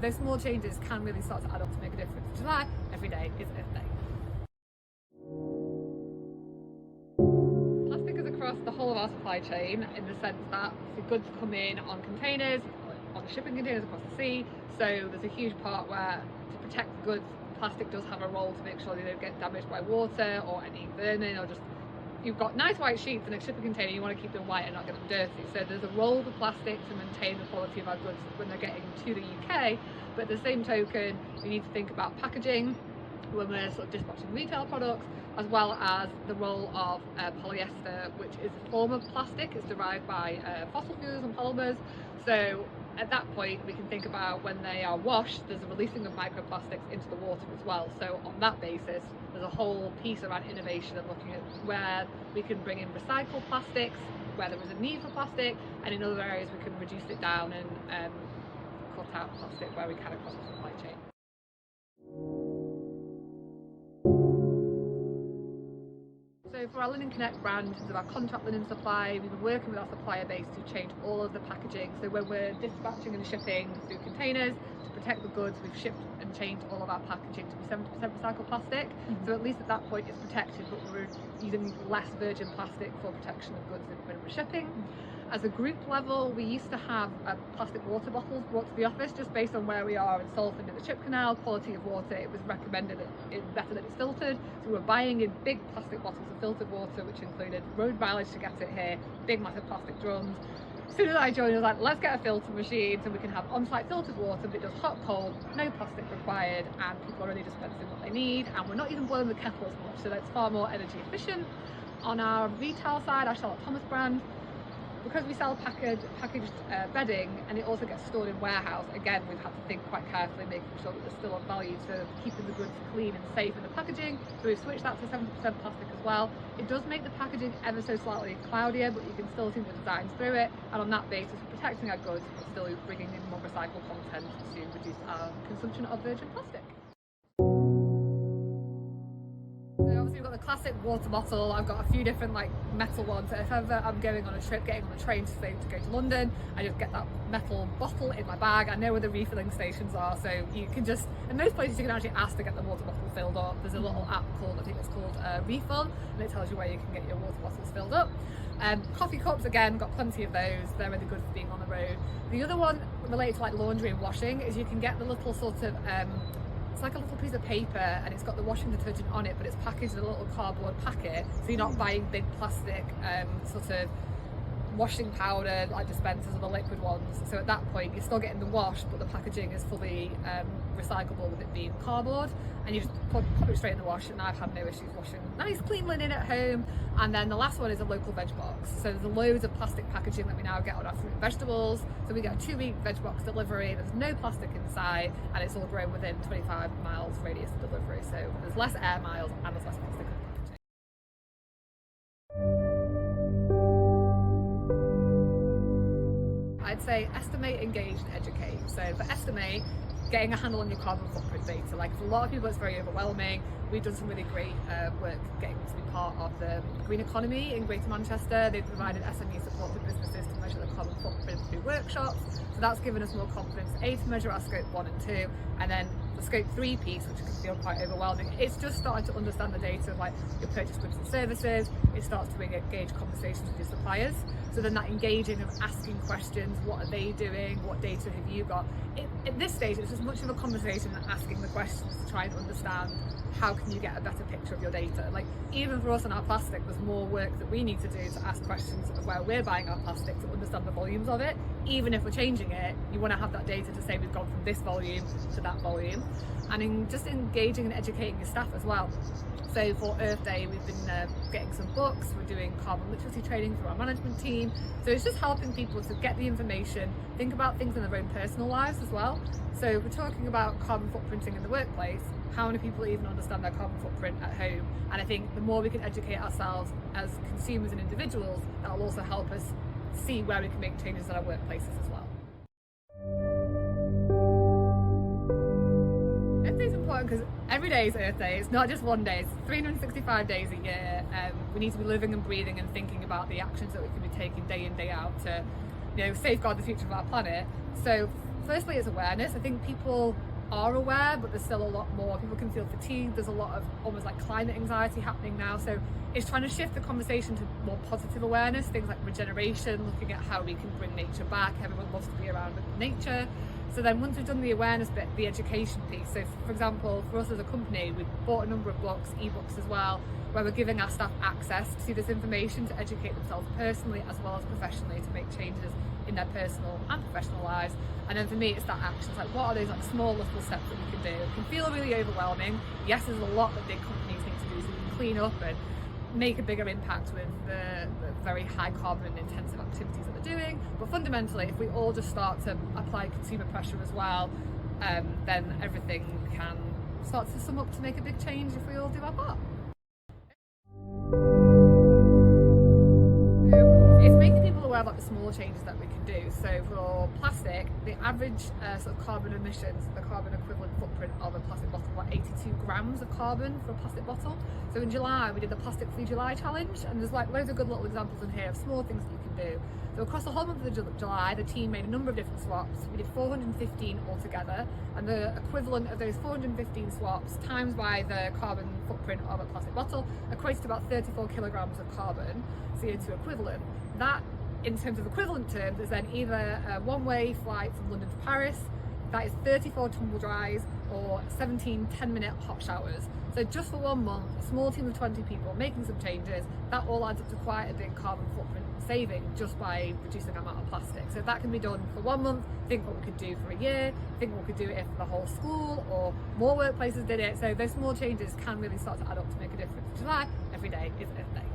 those small changes can really start to add up to make a difference, which is why every day is Earth Day. Plastic is across the whole of our supply chain in the sense that the goods come in on containers, on shipping containers across the sea, so there's a huge part where to protect the goods, plastic does have a role to make sure they don't get damaged by water or any vermin, or just you've got nice white sheets in a shipping container, you want to keep them white and not get them dirty. So there's a role for plastic to maintain the quality of our goods when they're getting to the UK, but at the same token, we need to think about packaging when we're sort of dispatching retail products, as well as the role of polyester, which is a form of plastic. It's derived by fossil fuels and polymers. So at that point, we can think about when they are washed, there's a releasing of microplastics into the water as well. So on that basis, there's a whole piece around innovation and looking at where we can bring in recycled plastics, where there is a need for plastic, and in other areas we can reduce it down and cut out plastic where we can across the supply chain. So for our Linen Connect brand, in terms of our contract linen supply, we've been working with our supplier base to change all of the packaging. So when we're dispatching and shipping through containers, to protect the goods, we've shipped and changed all of our packaging to be 70% recycled plastic. So at least at that point it's protected, but we're using less virgin plastic for protection of goods when we're shipping. As a group level, we used to have plastic water bottles brought to the office just based on where we are in Salford in the Chip Canal, quality of water. It was recommended that it's better that it's filtered. So we were buying in big plastic bottles of filtered water, which included road mileage to get it here, big massive plastic drums. As soon as I joined, I was like, let's get a filter machine so we can have on-site filtered water, but it does hot, cold, no plastic required, and people are only dispensing what they need, and we're not even boiling the kettle as much, so that's far more energy efficient. On our retail side, our Charlotte Thomas brand, because we sell packaged bedding and it also gets stored in warehouse, again we've had to think quite carefully, making sure that there's still a value to keeping the goods clean and safe in the packaging. So we've switched that to 70% plastic as well. It does make the packaging ever so slightly cloudier, but you can still see the designs through it, and on that basis we're protecting our goods but still bringing in more recycled content to reduce our consumption of virgin plastic. Obviously we've got the classic water bottle. I've got a few different like metal ones, so if ever I'm going on a trip, getting on a train to go to London, I just get that metal bottle in my bag. I know where the refilling stations are, so you can just, in most places you can actually ask to get the water bottle filled up. There's a little app called, I think it's called Refill, and it tells you where you can get your water bottles filled up. Coffee cups, again, got plenty of those. They're really good for being on the road. The other one related to like laundry and washing is you can get the little sort of it's like a little piece of paper and it's got the washing detergent on it, but it's packaged in a little cardboard packet, so you're not buying big plastic sort of washing powder like dispensers or the liquid ones. So at that point you're still getting the wash, but the packaging is fully recyclable with it being cardboard, and you just put it straight in the wash, and I've had no issues washing nice clean linen at home. And then the last one is a local veg box. So there's loads of plastic packaging that we now get on our fruit and vegetables. So we get a 2-week veg box delivery, there's no plastic inside, and it's all grown within 25 miles radius of delivery. So there's less air miles and there's less plastic in the packaging. I'd say estimate, engage and educate. So for estimate, getting a handle on your carbon footprint data. Like for a lot of people it's very overwhelming. We've done some really great work getting to be part of the green economy in Greater Manchester. They've provided SME support for businesses to measure their carbon footprint through workshops. So that's given us more confidence, A, to measure our scope 1 and 2, and then the scope 3 piece, which can feel quite overwhelming. It's just starting to understand the data of like your purchase goods and services. It starts to engage conversations with your suppliers. So then that engaging of asking questions, what are they doing? What data have you got? At this stage, it's as much of a conversation than asking the questions to try and understand how can you get a better picture of your data. Like even for us on our plastic, there's more work that we need to do to ask questions of where we're buying our plastic to understand the volumes of it. Even if we're changing it, you want to have that data to say we've gone from this volume to that volume. And in just engaging and educating your staff as well. So for Earth Day, we've been getting some books, we're doing carbon literacy training through our management team. So it's just helping people to get the information, think about things in their own personal lives as well. So if we're talking about carbon footprinting in the workplace, how many people even understand their carbon footprint at home? And I think the more we can educate ourselves as consumers and individuals, that will also help us see where we can make changes in our workplaces as well. Earth Day is important because every day is Earth Day. It's not just one day, it's 365 days a year. We need to be living and breathing and thinking about the actions that we can be taking day in, day out to, safeguard the future of our planet. So firstly is awareness. I think people are aware, but there's still a lot more. People can feel fatigued. There's a lot of almost like climate anxiety happening now. So it's trying to shift the conversation to more positive awareness, things like regeneration, looking at how we can bring nature back. Everyone loves to be around nature. So then once we've done the awareness bit, the education piece. So for example, for us as a company, we've bought a number of books, ebooks as well, where we're giving our staff access to this information to educate themselves personally as well as professionally to make changes in their personal and professional lives. And then for me, it's that action. It's like, what are those like small little steps that we can do? It can feel really overwhelming. Yes, there's a lot that big companies need to do so we can clean up and make a bigger impact with the very high carbon intensive activities that they're doing. But fundamentally, if we all just start to apply consumer pressure as well, then everything can start to sum up to make a big change if we all do our part. It's making people aware about the small changes that we can do. So for plastic, the average sort of carbon emissions, the carbon equivalent footprint of a plastic bottle, about 82 grams of carbon for a plastic bottle. So in July, we did the Plastic Free July challenge, and there's like loads of good little examples in here of small things that you can do. So across the whole month of July, the team made a number of different swaps. We did 415 altogether, and the equivalent of those 415 swaps times by the carbon footprint of a plastic bottle equates to about 34 kilograms of carbon, CO2 equivalent. That, in terms of equivalent terms, is then either a one-way flight from London to Paris, that is 34 tumble dries, or 17 10-minute hot showers. So just for 1 month, a small team of 20 people making some changes, that all adds up to quite a big carbon footprint saving just by reducing the amount of plastic. So if that can be done for 1 month, think what we could do for a year, think what we could do if the whole school or more workplaces did it. So those small changes can really start to add up to make a difference. Which is why every day is Earth Day.